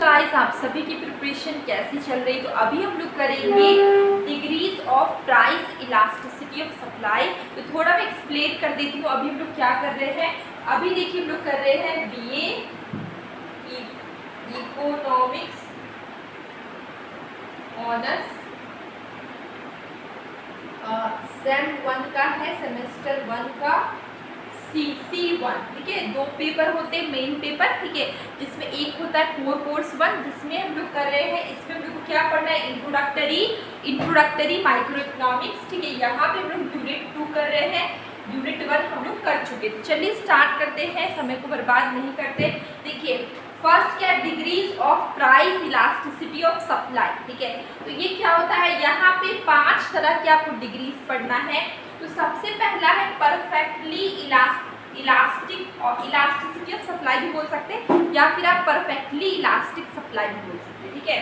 Guys, आप सभी की प्रिपरेशन कैसी चल रही है? तो अभी हम लोग करेंगे degrees of price elasticity of supply. तो थोड़ा मैं एक्सप्लेन कर देती हूँ। अभी हम लोग क्या कर रहे हैं, अभी देखिए हम लोग कर रहे हैं बीए इकोनॉमिक्स ऑनर्स, सेम 1 का है, सेमेस्टर 1 का CC1। ठीक है, 2 पेपर होते हैं मेन पेपर, ठीक है, जिसमें एक होता है कोर कोर्स 1, जिसमें हम लोग कर रहे हैं, इसमें हम लोग को क्या पढ़ना है, इंट्रोडक्टरी माइक्रो इकोनॉमिक्स। ठीक है, यहाँ पे हम लोग यूनिट 2 कर रहे हैं, यूनिट 1 हम लोग कर चुके। तो चलिए स्टार्ट करते हैं, समय को बर्बाद नहीं करते। देखिए फर्स्ट क्या, degrees of price elasticity of supply. ठीक है, तो ये क्या होता है, यहाँ पे 5 तरह के आपको डिग्रीज पढ़ना है। तो सबसे पहला है परफेक्टली इलास्टिक और इलास्टिसिटी ऑफ सप्लाई भी बोल सकते हैं, या फिर आप परफेक्टली इलास्टिक सप्लाई भी बोल सकते हैं। ठीक है,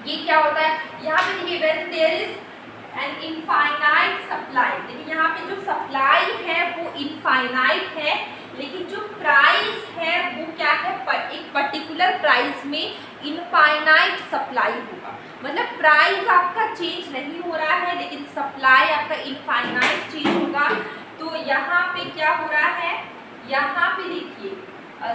ये क्या होता है, यहाँ पे देखिए when there is an infinite supply. देखिए यहाँ पे जो सप्लाई है वो इनफाइनाइट है, लेकिन जो प्राइस है वो क्या है, एक पर्टिकुलर प्राइस में इनफाइनाइट सप्लाई होगा। मतलब प्राइस आपका चेंज नहीं हो रहा है, लेकिन सप्लाई आपका इनफाइनाइट चेंज होगा। तो यहाँ पे क्या हो रहा है, यहाँ पे देखिए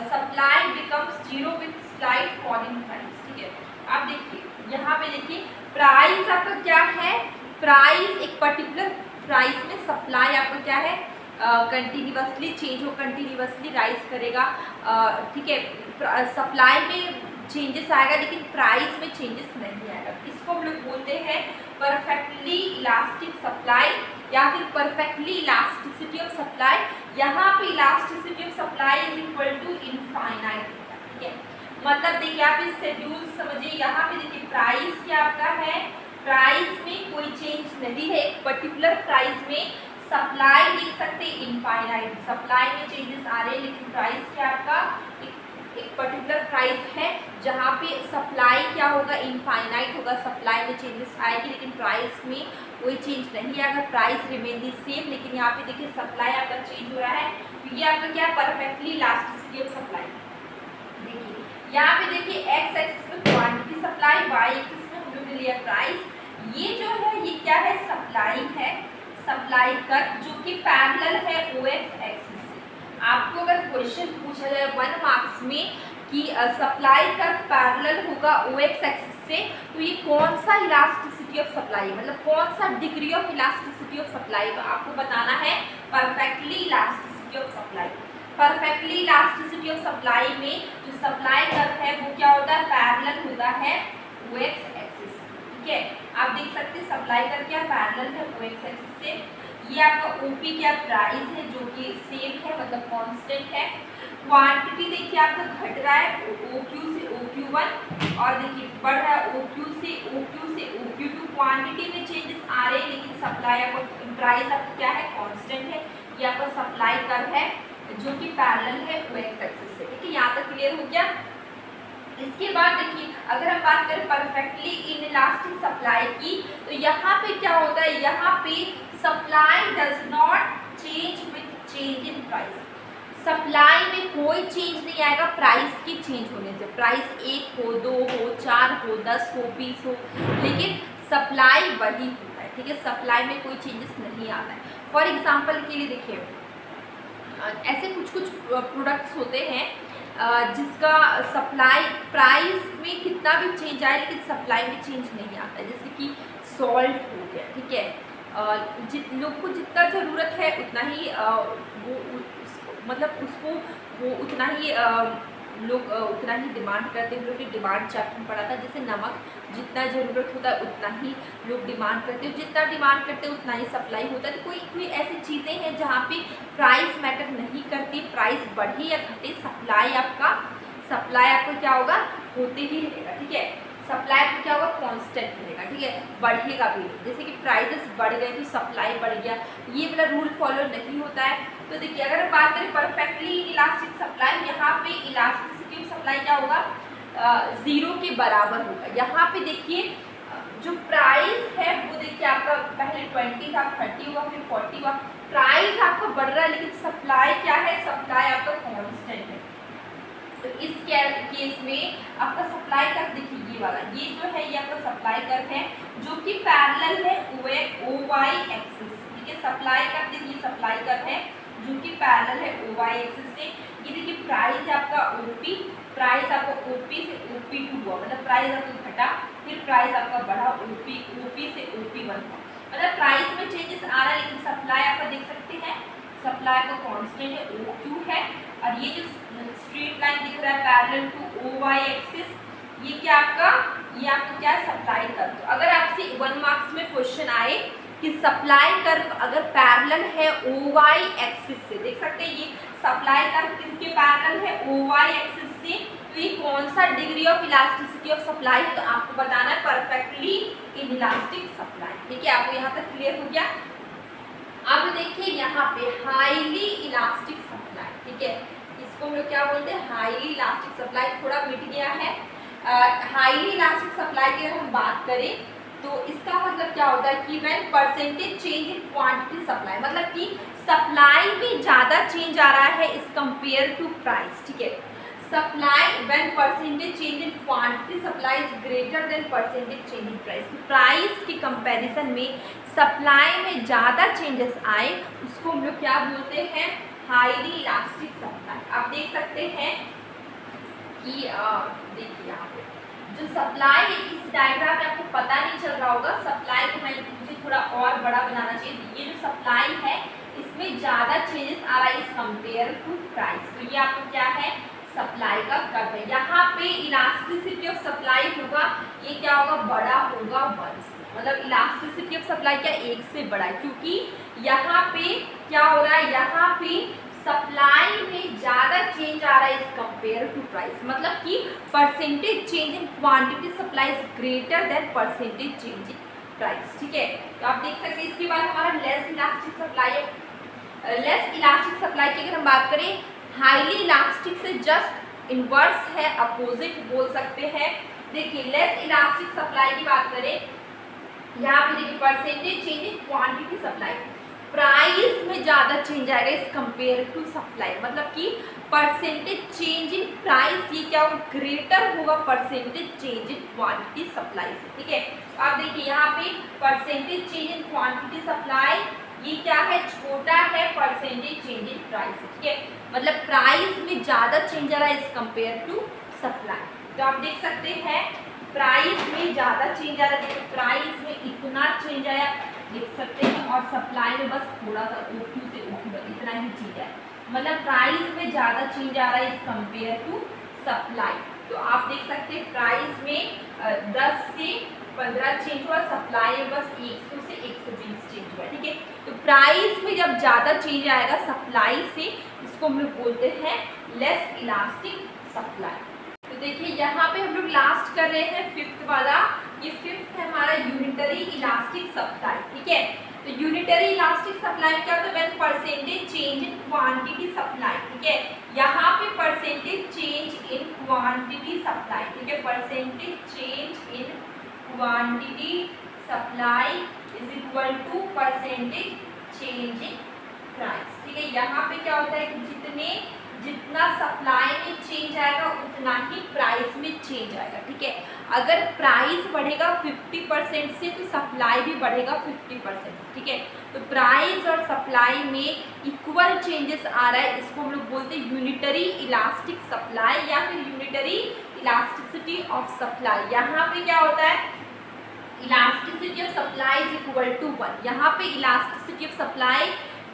supply becomes zero with slide falling price. ठीक है, अब देखिए यहाँ पे देखिए प्राइस आपका क्या है, प्राइस एक पर्टिकुलर प्राइस में सप्लाई आपका क्या है, कंटिन्यूसली चेंज हो, कंटिन्यूसली राइज करेगा। ठीक है, सप्लाई में चेंजेस आएगा लेकिन प्राइस में चेंजेस नहीं आएगा। इसको हम लोग बोलते हैं परफेक्टली इलास्टिक सप्लाई या फिर परफेक्टली इलास्टिसिटी ऑफ सप्लाई। यहाँ पे elasticity of supply is equal to infinite. ठीक है, मतलब देखिए आप इस शेड्यूल समझिए, यहाँ पे देखिए प्राइस क्या आपका है, प्राइस में कोई चेंज नहीं है, एक पर्टिकुलर प्राइस में सप्लाई देख सकते हैं इनफाइनाइट, सप्लाई में चेंजेस आ रहे हैं, लेकिन प्राइस क्या आपका एक पर्टिकुलर प्राइस है जहाँ पे सप्लाई क्या होगा, इनफाइनाइट होगा, सप्लाई में चेंजेस आएगी लेकिन प्राइस में कोई चेंज नहीं आएगा, प्राइस रिमेन दी सेम। लेकिन यहाँ पे देखिए सप्लाई आपका चेंज हो रहा है, तो ये आपका क्या परफेक्टली इलास्टिसिटी ऑफ सप्लाई। देखिए यहाँ पे देखिए एक्स एक्सिस में क्वांटिटी सप्लाई, वाई एक्सिस में हम लोग ने लिया प्राइस। ये जो है ये क्या है, सप्लाई है, सप्लाई कर जो कि पैरेलल है OX एक्सिस से। आपको अगर क्वेश्चन पूछा जाए 1 मार्क्स में कि सप्लाई कर पैरेलल होगा OX एक्सिस से, तो ये कौन सा इलास्टिसिटी ऑफ सप्लाई, मतलब कौन सा degree of elasticity of supply आपको बताना है, perfectly elasticity of supply. Perfectly elasticity of supply में जो सप्लाई कर्व है वो क्या होता है, पैरेलल होता है OX एक्सिस। ठीक है, आप देख सकते हैं सप्लाई कर क्या पैरेलल है OX एक्सिस से। ये आपका OP क्या प्राइस है जो कि सेम है, मतलब कांस्टेंट है। क्वांटिटी देखिए आपका घट रहा है OQ से OQ1, और देखिए बढ़ रहा है OQ से OQ2। क्वांटिटी में चेंजेस आ रहे हैं लेकिन सप्लाई आपका प्राइस आपका क्या है, कांस्टेंट है। ये आपका सप्लाई कर्व है जो कि पैरेलल है OX एक्सिस से। ठीक है, यहाँ तक क्लियर हो गया। इसके बाद देखिए अगर हम बात करें परफेक्टली इनइलास्टिक सप्लाई की, तो यहाँ पे क्या होता है, यहाँ पे supply does not change with change in price. Supply में कोई चेंज नहीं आएगा प्राइस की चेंज होने से, प्राइस 1 हो, 2 हो, 4 हो, 10 हो, 20 हो, लेकिन सप्लाई वही होता है। ठीक है, सप्लाई में कोई चेंजेस नहीं आता है। फॉर एग्जाम्पल के लिए देखिए ऐसे कुछ प्रोडक्ट्स होते हैं जिसका सप्लाई प्राइस में कितना भी चेंज आए लेकिन सप्लाई में चेंज नहीं आता है, जैसे कि सॉल्ट हो गया। ठीक है, लोग को जितना ज़रूरत है उतना ही मतलब उसको वो उतना ही लोग उतना ही डिमांड करते हैं। हम लोग ने डिमांड चैप्टर में पढ़ा था, जैसे नमक जितना ज़रूरत होता है उतना ही लोग डिमांड करते हैं, जितना डिमांड करते हैं उतना ही सप्लाई होता है। तो कोई ऐसी चीज़ें हैं जहाँ पे प्राइस मैटर नहीं करती, प्राइस बढ़े या घटे, सप्लाई आपका क्या होगा, होते ही रहेगा। ठीक है, सप्लाई आपका क्या होगा, कांस्टेंट रहेगा। ठीक है, बढ़ेगा भी, जैसे कि प्राइसेस बढ़ गए तो सप्लाई बढ़ गया, ये वाला रूल फॉलो नहीं होता है। तो देखिए अगर हम बात करें परफेक्टली इलास्टिक सप्लाई, यहाँ पे इलास्टिसिटी ऑफ सप्लाई क्या होगा, 0 के बराबर होगा। यहाँ पे देखिए जो प्राइस है वो देखिए आपका पहले 20 था, 30 हुआ, फिर 40 हुआ, प्राइस आपका बढ़ रहा है लेकिन सप्लाई क्या है, सप्लाई आपका कांस्टेंट है। तो इस केस में आपका सप्लाई कर्व देखिए ये वाला, ये जो है ये आपका सप्लाई कर्व है जो कि पैरेलल है OY एक्सिस, ठीक है। सप्लाई कर्व देखिए सप्लाई कर्व है जो कि पैरेलल है OY एक्सिस से। ये देखिए प्राइस है आपका OP, प्राइस आपका OP से OP2 हुआ, मतलब प्राइस आपका घटा, फिर प्राइस आपका बढ़ा OP से OP1 हुआ, मतलब प्राइस में चेंजेस आ रहा है, लेकिन सप्लाई आपका देख सकते हैं सप्लाई का कांस्टेंट है OQ है। और ये जो स्ट्रेट लाइन दिख रहा है पैरेलल टू OY एक्सिस, ये क्या आपका, ये आपका क्या सप्लाई कर्व। तो अगर आपसे 1 मार्क्स में क्वेश्चन आए कि सप्लाई कर्व अगर पैरेलल है OY एक्सिस से, देख सकते हैं ये सप्लाई कर्व किसके पैरेलल है OY एक्सिस से, तो ये कौन सा degree of elasticity of supply है, तो आपको बताना है परफेक्टली इनइलास्टिक सप्लाई, ठीक है। आपको यहाँ तक क्लियर हो गया। अब देखिए यहाँ पे हाईली इलास्टिक सप्लाई, ठीक है, इसको हम लोग क्या बोलते हैं हाईली इलास्टिक सप्लाई, थोड़ा मिट गया है। हाईली इलास्टिक सप्लाई की अगर हम बात करें तो इसका मतलब क्या होता है कि when percentage change in quantity supply, मतलब कि सप्लाई में ज़्यादा चेंज आ रहा है इस कंपेयर टू प्राइस, ठीक है। Supply when percentage change in quantity supply is greater than percentage change in price, price के कंपैरिजन में सप्लाई में ज़्यादा चेंजेस आए उसको हम लोग क्या बोलते हैं हाईली इलास्टिक सप्लाई। आप देख सकते हैं कि देखिए यहाँ पे जो सप्लाई है इस डायग्राम में आपको पता नहीं चल रहा होगा, सप्लाई को मुझे थोड़ा और बड़ा बनाना चाहिए। ये जो सप्लाई है इसमें ज़्यादा चेंजेस आ रहा है इस कंपेयर टू प्राइस, तो ये आपको क्या है सप्लाई का कर्व है। यहाँ पे इलास्टिसिटी ऑफ सप्लाई होगा, ये क्या होगा बड़ा होगा 1 से, मतलब इलास्टिसिटी ऑफ सप्लाई क्या 1 से बड़ा है, क्योंकि यहाँ पे क्या हो रहा है यहाँ पे सप्लाई में ज़्यादा चेंज आ रहा है इस कंपेयर टू प्राइस, मतलब कि percentage change in quantity supply is greater than percentage change in price, ठीक है। तो आप देख सकते हैं इसके बाद हमारा लेस इलास्टिक सप्लाई है। लेस इलास्टिक सप्लाई की अगर हम बात करें हाईली इलास्टिक से जस्ट इनवर्स है, अपोजिट बोल सकते हैं। देखिए लेस इलास्टिक सप्लाई की बात करें, यहाँ पे देखिए percentage change in quantity supply, price में ज़्यादा चेंज आएगा इस कंपेयर टू सप्लाई, मतलब कि परसेंटेज चेंज इन प्राइस ये क्या होगा ग्रेटर होगा percentage change in quantity supply से, ठीक है। आप देखिए यहाँ पे percentage change in quantity supply ये क्या है छोटा है परसेंटेज चेंज इन प्राइस, ठीक है, मतलब प्राइस में ज़्यादा चेंज आ रहा है इस कंपेयर टू सप्लाई। तो आप देख सकते हैं प्राइस में ज़्यादा चेंज आ रहा है, देखिए प्राइस में इतना चेंज आया देख सकते हैं, और सप्लाई में बस थोड़ा सा OQ से OQ इतना ही चेंज है, मतलब प्राइस में ज़्यादा चेंज आ रहा है इस कंपेयर टू सप्लाई। तो आप देख सकते हैं प्राइस में 10 से 15 चेंज हुआ, सप्लाई में बस 100 से 120 चेंज हुआ, ठीक है। तो प्राइस में जब ज़्यादा चेंज आएगा सप्लाई से, इसको हम लोग बोलते हैं लेस इलास्टिक सप्लाई। तो देखिए यहाँ पे हम लोग लास्ट कर रहे हैं 5th वाला, ये 5th है हमारा यूनिटरी इलास्टिक सप्लाई, ठीक है। तो यूनिटरी इलास्टिक सप्लाई क्या होता है when percentage change in quantity supply, ठीक है। यहाँ पे percentage change in quantity supply, ठीक है, percentage change in quantity supply is equal to percentage change in price, ठीक है। यहाँ पे क्या होता है कि जितना सप्लाई में चेंज आएगा उतना ही प्राइस में चेंज आएगा, ठीक है। अगर प्राइस बढ़ेगा 50% से तो सप्लाई भी बढ़ेगा 50%, ठीक है। तो प्राइस और सप्लाई में इक्वल चेंजेस आ रहा है, इसको हम लोग बोलते हैं यूनिटरी इलास्टिक सप्लाई या फिर यूनिटरी इलास्टिसिटी ऑफ सप्लाई। यहाँ पे क्या होता है elasticity of supply is equal to 1, यहाँ पे इलास्टिसिटी ऑफ सप्लाई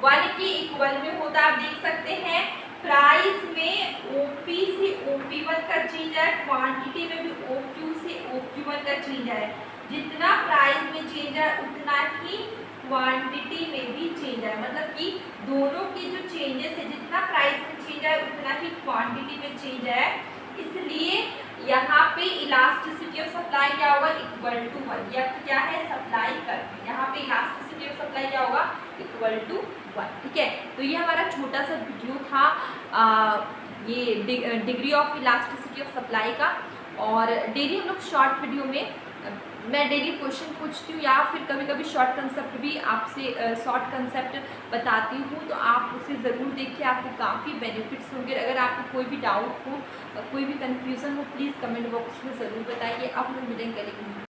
1 के इक्वल में होता है। आप देख सकते हैं प्राइस में OP से OP1 का चेंज है, क्वांटिटी में भी OQ से OQ1 का चेंज है, जितना प्राइस में चेंज है उतना ही क्वांटिटी में भी चेंज है, मतलब कि दोनों के जो चेंजेस है जितना प्राइस में चेंज है उतना ही क्वांटिटी में चेंज है, इसलिए यहाँ पे इलास्टिसिटी ऑफ सप्लाई क्या होगा इक्वल टू 1, यह क्या है सप्लाई कर्व, यहाँ पे इलास्टिसिटी ऑफ सप्लाई क्या होगा इक्वल टू 1, ठीक है। तो ये हमारा छोटा सा वीडियो था ये degree of elasticity of supply का, और डेली हम लोग शॉर्ट वीडियो में मैं डेली क्वेश्चन पूछती हूँ, या फिर कभी कभी शॉर्ट कंसेप्ट भी आपसे शॉर्ट कंसेप्ट बताती हूँ, तो आप उसे ज़रूर देखिए, आपको काफ़ी बेनिफिट्स होंगे। अगर आपको कोई भी डाउट हो, कोई भी कन्फ्यूज़न हो, प्लीज़ कमेंट बॉक्स में ज़रूर बताइए। अब हम मिलेंगे कल।